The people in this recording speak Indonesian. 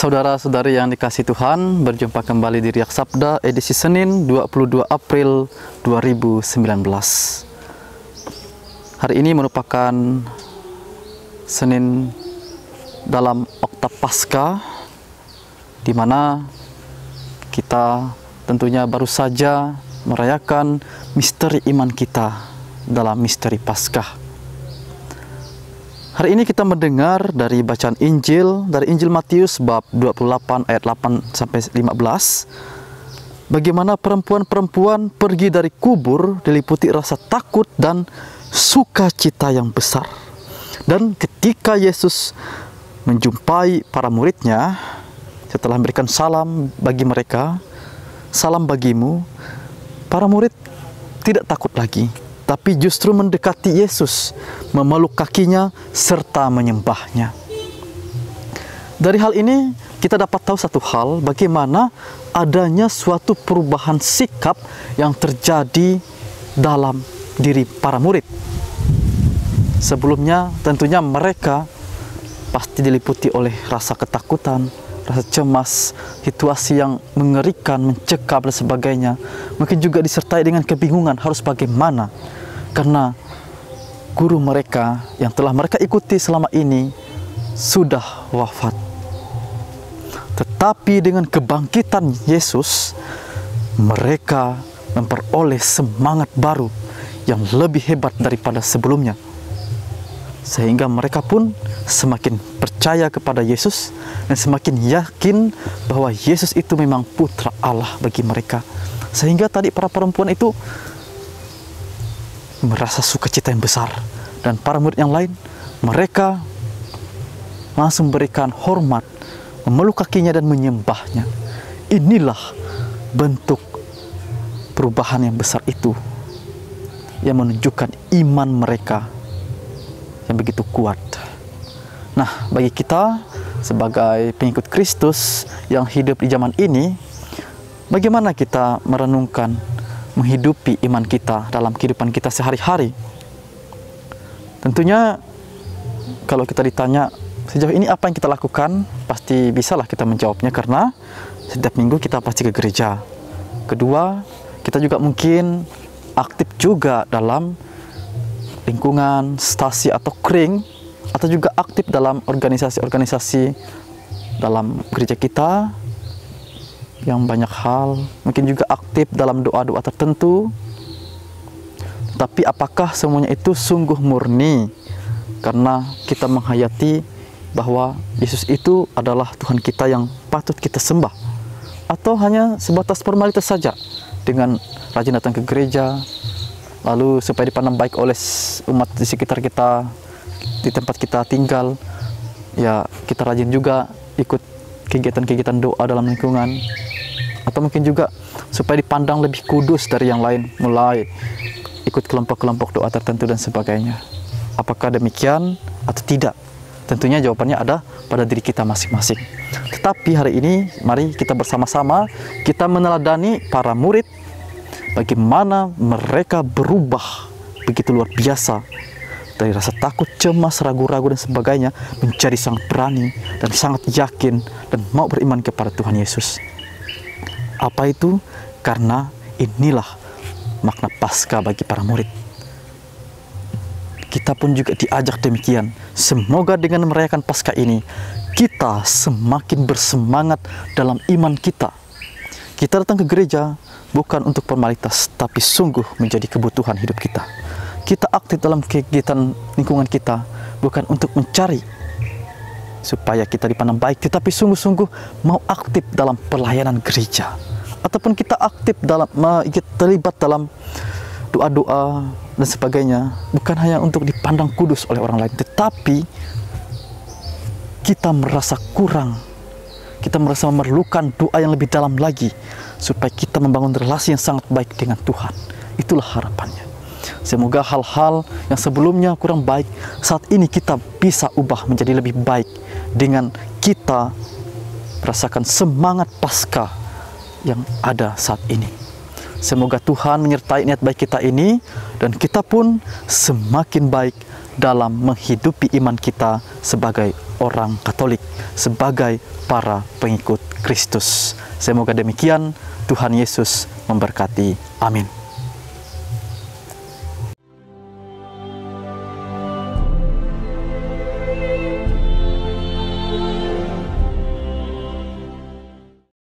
Saudara-saudari yang dikasihi Tuhan, berjumpa kembali di Riak Sabda edisi Senin 22 April 2019. Hari ini merupakan Senin dalam Oktav Paskah, di mana kita tentunya baru saja merayakan misteri iman kita dalam misteri Paskah. Hari ini kita mendengar dari bacaan Injil, dari Injil Matius bab 28 ayat 8 sampai 15. Bagaimana perempuan-perempuan pergi dari kubur diliputi rasa takut dan sukacita yang besar. Dan ketika Yesus menjumpai para muridnya, setelah memberikan salam bagi mereka, salam bagimu, para murid tidak takut lagi, tapi justru mendekati Yesus, memeluk kakinya, serta menyembahnya. Dari hal ini, kita dapat tahu satu hal, bagaimana adanya suatu perubahan sikap yang terjadi dalam diri para murid. Sebelumnya, tentunya mereka pasti diliputi oleh rasa ketakutan, rasa cemas, situasi yang mengerikan, mencekam dan sebagainya. Mungkin juga disertai dengan kebingungan harus bagaimana, karena guru mereka yang telah mereka ikuti selama ini sudah wafat. Tetapi dengan kebangkitan Yesus, mereka memperoleh semangat baru yang lebih hebat daripada sebelumnya. Sehingga mereka pun semakin percaya kepada Yesus dan semakin yakin bahwa Yesus itu memang putra Allah bagi mereka. Sehingga tadi para perempuan itu merasa sukacita yang besar, dan para murid yang lain, mereka langsung berikan hormat, memeluk kakinya dan menyembahnya. Inilah bentuk perubahan yang besar itu, yang menunjukkan iman mereka yang begitu kuat. Nah, bagi kita sebagai pengikut Kristus yang hidup di zaman ini, bagaimana kita merenungkan, menghidupi iman kita dalam kehidupan kita sehari-hari? Tentunya kalau kita ditanya sejauh ini apa yang kita lakukan, pasti bisalah kita menjawabnya, karena setiap minggu kita pasti ke gereja. Kedua, kita juga mungkin aktif juga dalam lingkungan, stasi atau kring, atau juga aktif dalam organisasi-organisasi dalam gereja kita yang banyak hal, mungkin juga aktif dalam doa-doa tertentu. Tapi apakah semuanya itu sungguh murni karena kita menghayati bahwa Yesus itu adalah Tuhan kita yang patut kita sembah? Atau hanya sebatas formalitas saja, dengan rajin datang ke gereja, lalu supaya dipandang baik oleh umat di sekitar kita, di tempat kita tinggal, ya kita rajin juga ikut kegiatan-kegiatan doa dalam lingkungan, atau mungkin juga supaya dipandang lebih kudus dari yang lain, mulai ikut kelompok-kelompok doa tertentu dan sebagainya. Apakah demikian atau tidak? Tentunya jawabannya ada pada diri kita masing-masing. Tetapi hari ini mari kita bersama-sama kita meneladani para murid, bagaimana mereka berubah begitu luar biasa dari rasa takut, cemas, ragu-ragu dan sebagainya menjadi sangat berani dan sangat yakin dan mau beriman kepada Tuhan Yesus. Apa itu? Karena inilah makna Paskah bagi para murid. Kita pun juga diajak demikian. Semoga dengan merayakan Paskah ini kita semakin bersemangat dalam iman kita. Kita datang ke gereja bukan untuk formalitas, tapi sungguh menjadi kebutuhan hidup kita. Kita aktif dalam kegiatan lingkungan kita bukan untuk mencari supaya kita dipandang baik, tetapi sungguh-sungguh mau aktif dalam pelayanan gereja. Ataupun kita aktif dalam terlibat dalam doa-doa dan sebagainya, bukan hanya untuk dipandang kudus oleh orang lain, tetapi kita merasa kurang, kita merasa memerlukan doa yang lebih dalam lagi supaya kita membangun relasi yang sangat baik dengan Tuhan. Itulah harapannya. Semoga hal-hal yang sebelumnya kurang baik saat ini kita bisa ubah menjadi lebih baik dengan kita merasakan semangat Paskah yang ada saat ini. Semoga Tuhan menyertai niat baik kita ini dan kita pun semakin baik dalam menghidupi iman kita sebagai orang Katolik, sebagai para pengikut Kristus. Semoga demikian. Tuhan Yesus memberkati. Amin.